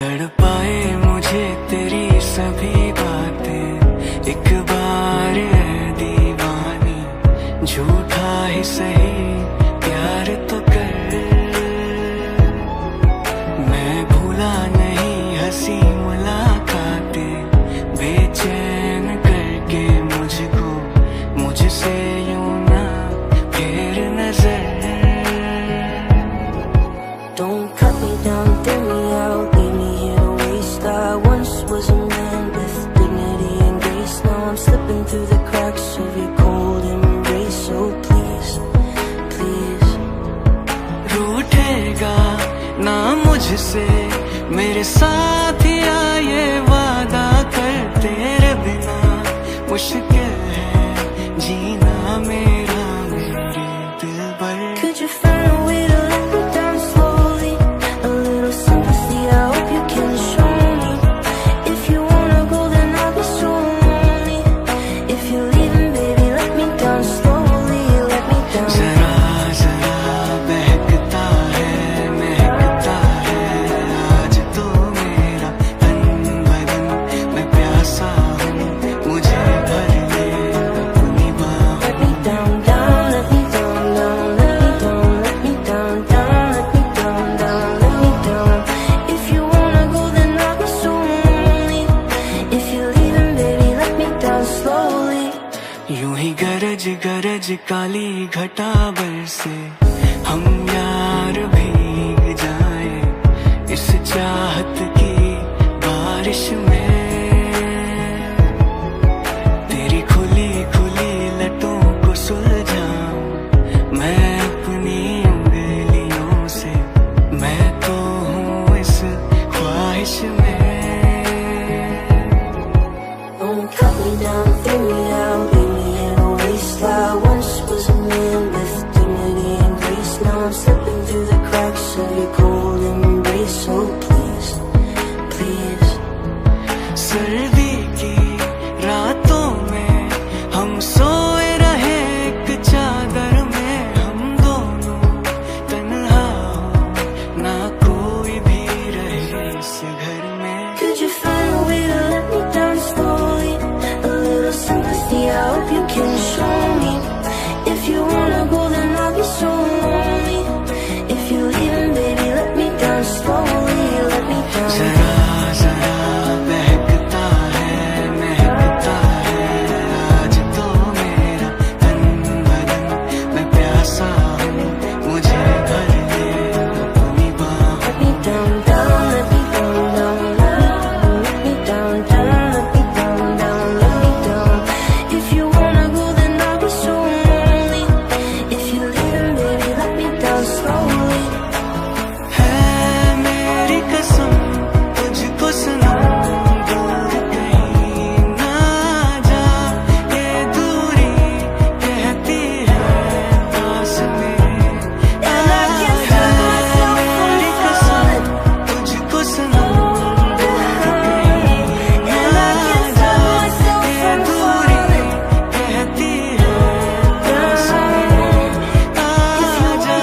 तड़पाए मुझे तेरी सभी बातें, एक बार ऐ दीवानी, झूठा ही सही प्यार तो कर। मैं भूला नहीं हंसी मुलाकातें, बेचैन करके मुझको मुझसे यूं ना फेर नजर। Don't cut me down, tear me out, leave me here to waste. I once was a man with dignity and grace. Now I'm slipping through the cracks of your cold embrace. So please, please, रूठेगा ना मुझसे मेरे साथिया, ये वादा कर, तेरे बिना मुश्किल है जीना मेरा मेरे दिल भर। could you find a way to let me down slowly? A little sympathy, I hope you can show me. If you wanna go, then I'll be so lonely. If you're leaving, baby, let me down slowly, let me down. जरा जरा बहकता है महकता है आज तो मेरा तन बदन, मैं प्यासा हूँ मुझे भर ले अपनी बाहों। Let me down, down, let me down, down, let me down, let me down, down, let me down, down, let me down. If you wanna go, then I'll be so lonely. If you're leaving, baby, let me down slowly. यूं ही गरज गरज काली घटा बरसे, हम यार भीग जाए इस चाहत की बारिश में। तेरी खुली खुली लटों को सुलझाऊं मैं अपनी उंगलियों से, मैं तो हूँ इस ख्वाहिश में। Don't cut me down, throw me out, leave me in a waste. I once was a man with dignity and grace. Now I'm slipping through the cracks of your cold embrace. So please, please, सर्दी की रातों में हम सोए रहे एक चादर में, हम दोनों तन्हा हो ना कोई भी रहे इस घर में। could you find a way to let me down slowly? A little sympathy, I hope you can show me. If you wanna go, then I'll be so lonely. If you're leaving, baby, let me down slowly, let me down. जरा जरा बहकता है महकता है आज तो मेरा तन बदन, मैं प्यासा हूँ मुझे भर ले अपनी बाहों। Let me down, down, let me down, down, let me down, down, let me down, down, let me down. If you wanna go, then I'll be so lonely. If you're leaving, baby, let me down slowly. है मेरी कसम तुझको सनम, दूर कहीं ना जा, ये दूरी कहती है पास मेरे आ। है मेरी कसम तुझको सनम, दूर कहीं ना जा, ये दूरी कहती है पास मेरे आ जा।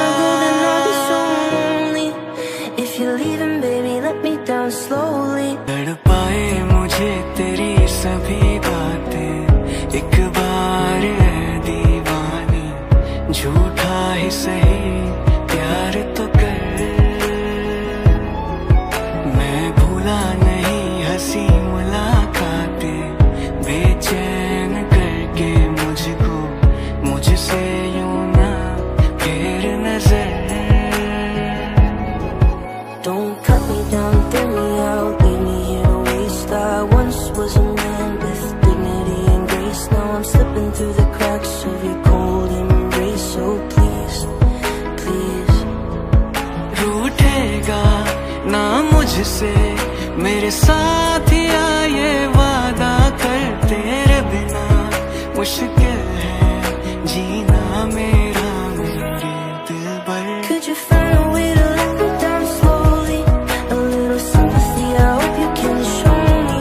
If you're leaving, baby, let me down slowly. तड़पाए मुझे तेरी सभी बातें, एक बार ऐ दीवानी, झूठा ही सही प्यार तो कर। मैं भूला नहीं हंसी मुलाकातें, बेचैन करके मुझको मुझसे यूं ना फेर नजर। Don't cut me down, tear me out, leave me here to waste. I once was a man with dignity and grace. Now I'm slipping through the cracks of your cold embrace. So please, please, रूठेगा ना मुझसे मेरे साथिया, ये वादा कर, तेरे बिना मुश्किल है जीना मेरा मेरे दिल भर। could you find a way to let me down slowly? A little sympathy, I hope you can show me.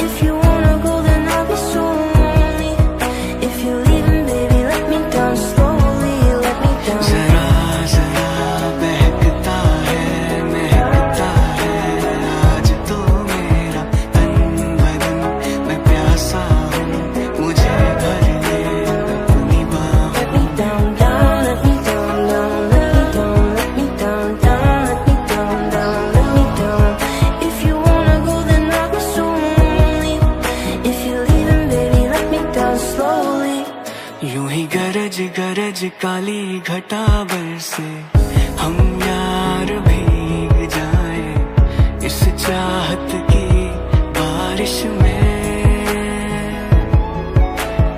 If you wanna go, then I'll be so lonely. If you're leaving, baby, let me down slowly, let me down. जरा जरा बहकता है महकता है काली घटा बरसे, हम यार भीग जाए इस चाहत की बारिश में।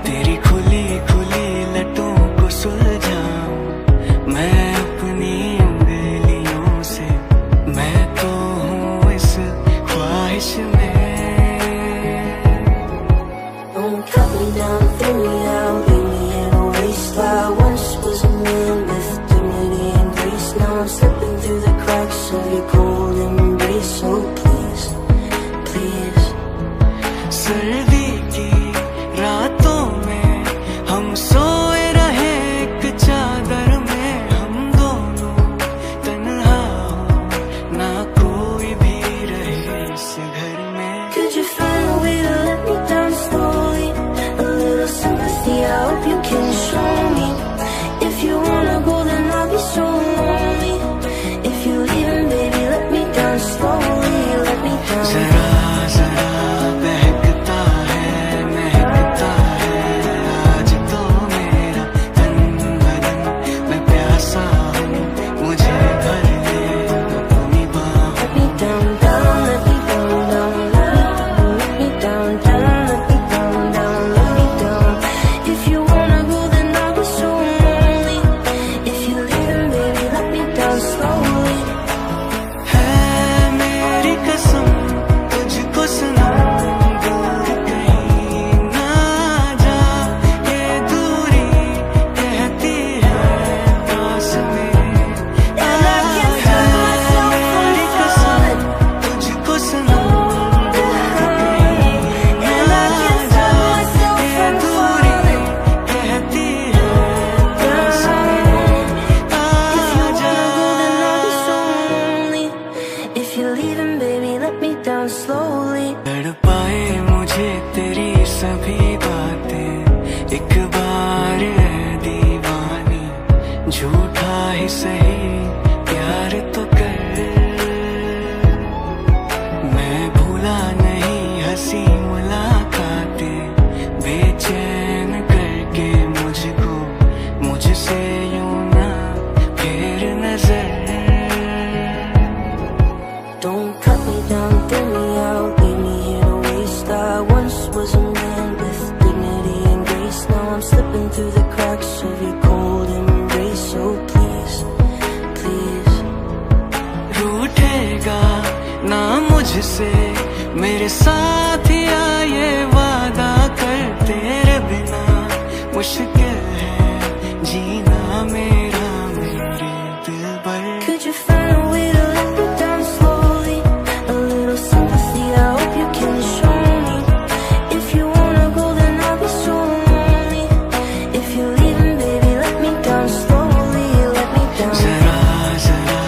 तेरी खुली खुली लटों को सुलझाऊं मैं अपनी उंगलियों से, मैं तो हूँ इस ख्वाहिश में। Don't cut me down, throw me out, leave me in a waste. I once was a man with dignity and grace. Now I'm slipping through the cracks of your cold embrace. Oh please, please. सर्दी की रातों में हम सोए रहे एक चादर में, हम दोनों तन्हा हो ना कोई भी रहे इस घर में। Could you find a way to let me down slowly? A little sympathy, I hope you can show me. If you wanna go, then I'll be so lonely. If you're leaving, baby, let me down slowly, let me down. जरा जरा बहकता है महकता है आज तो मेरा तन बदन, मैं प्यासा हूँ मुझे भर ले अपनी बाहों। Let me down, down, let me down, down, let me down, down, let me down, down, let me down. If you wanna go, then I'll be so lonely. If you're leaving, baby, let me down slowly. है मेरी कसम तुझको सनम, दूर कहीं ना जा, ये दूरी कहती है पास मेरे आ। है मेरी कसम तुझको सनम, दूर कहीं ना जा, ये दूरी कहती है पास मेरे आ जा। If you're leaving, baby, let me down slowly. तड़पाए मुझे तेरी सभी बातें, एक बार है दीवानी, झूठा ही सही प्यार तो कर। मैं भूला नहीं हंसी मुलाकातें, बेचैन करके मुझको मुझसे यूं ना फेर नजर। Don't cut me down, throw me out, leave me in a waste. I once was a man with dignity and grace. Now I'm slipping through the cracks of your cold embrace. Oh please, please. रूठेगा ना मुझसे मेरे साथिया, ये वादा कर, तेरे बिना मुश्किल है जीना मेरा मेरे दिलबर। Could you find a way to let me down slowly? A little sympathy, I hope you can show me. If you wanna go, then I'll be so lonely. If you're leaving, baby, let me down slowly, let me down. जरा जरा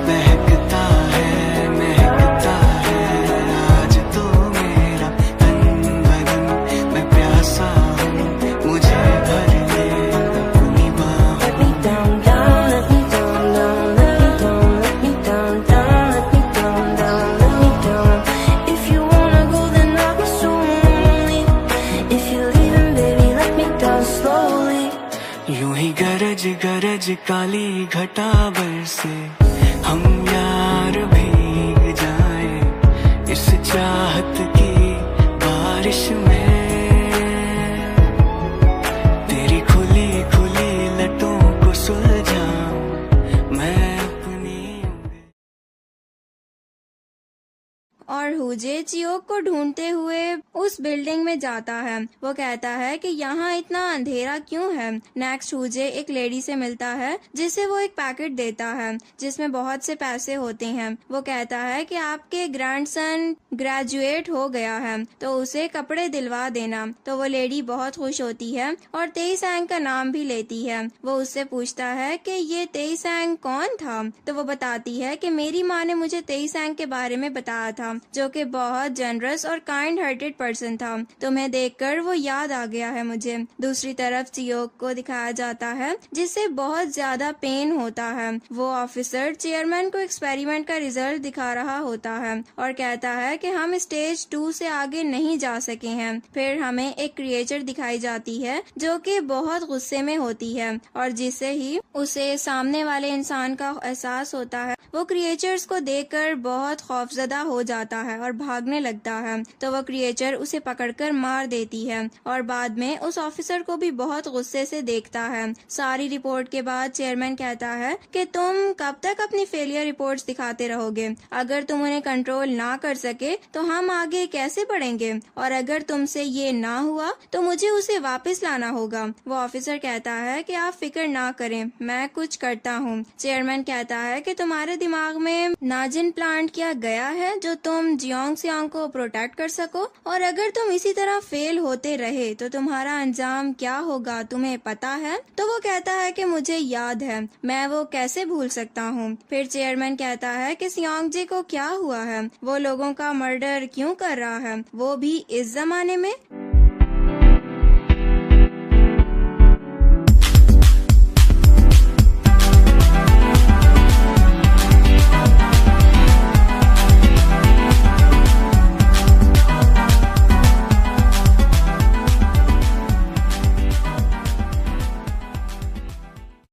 बहकता है महकता है आज तो मेरा तन बदन, मैं प्यासा हूँ मुझे भर ले अपनी बाहों। Let me down, down, let me down, down, let me down, let me down, down, let me down, down, let me down. If you wanna go, then I'll be so lonely. If you're leaving, baby, let me down slowly. यूं ही गरज गरज काली घटा बरसे, हम यार भीग जाए इस चाहत की बारिश में। तेरी खुली खुली लटों को सुलझाऊं मैं अपनी और हुजे चियोक को ढूंढते हुए उस बिल्डिंग में जाता है। वो कहता है कि यहाँ इतना अंधेरा क्यों है। नेक्स्ट हुजे एक लेडी से मिलता है जिसे वो एक पैकेट देता है जिसमें बहुत से पैसे होते हैं। वो कहता है कि आपके ग्रैंडसन ग्रेजुएट हो गया है तो उसे कपड़े दिलवा देना। तो वो लेडी बहुत खुश होती है और तेईसैंग का नाम भी लेती है। वो उससे पूछता है कि ये तेईसैंग कौन था। तो वो बताती है कि मेरी माँ ने मुझे तेईसैंग के बारे में बताया था जो कि बहुत जनरस और काइंड हार्टेड पर्सन था। तुम्हें देखकर वो याद आ गया है मुझे। दूसरी तरफ चियोक को दिखाया जाता है जिससे बहुत ज्यादा पेन होता है। वो ऑफिसर चेयरमैन को एक्सपेरिमेंट का रिजल्ट दिखा रहा होता है और कहता है कि हम स्टेज 2 से आगे नहीं जा सके हैं। फिर हमें एक क्रिएचर दिखाई जाती है जो कि बहुत गुस्से में होती है और जिससे ही उसे सामने वाले इंसान का एहसास होता है, वो क्रिएचर्स को देखकर बहुत खौफजदा हो जाता है और भागने लगता है। तो वो क्रिएचर उसे पकड़कर मार देती है और बाद में उस ऑफिसर को भी बहुत गुस्से से देखता है। सारी रिपोर्ट के बाद चेयरमैन कहता है कि तुम कब तक अपनी फेलियर रिपोर्ट्स दिखाते रहोगे? अगर तुम उन्हें कंट्रोल ना कर सके तो हम आगे कैसे बढ़ेंगे? और अगर तुमसे ये ना हुआ तो मुझे उसे वापस लाना होगा। वो ऑफिसर कहता है कि आप फिक्र ना करें, मैं कुछ करता हूँ। चेयरमैन कहता है कि तुम्हारे दिमाग में नाजिन प्लांट किया गया है जो तुम जियोंग सियांग को प्रोटेक्ट कर सको, और अगर तुम इसी तरह फेल होते रहे तो तुम्हारा अंजाम क्या होगा तुम्हें पता है? तो वो कहता है कि मुझे याद है, मैं वो कैसे भूल सकता हूँ। फिर चेयरमैन कहता है कि सियांग जी को क्या हुआ है, वो लोगों का मर्डर क्यों कर रहा है, वो भी इस जमाने में?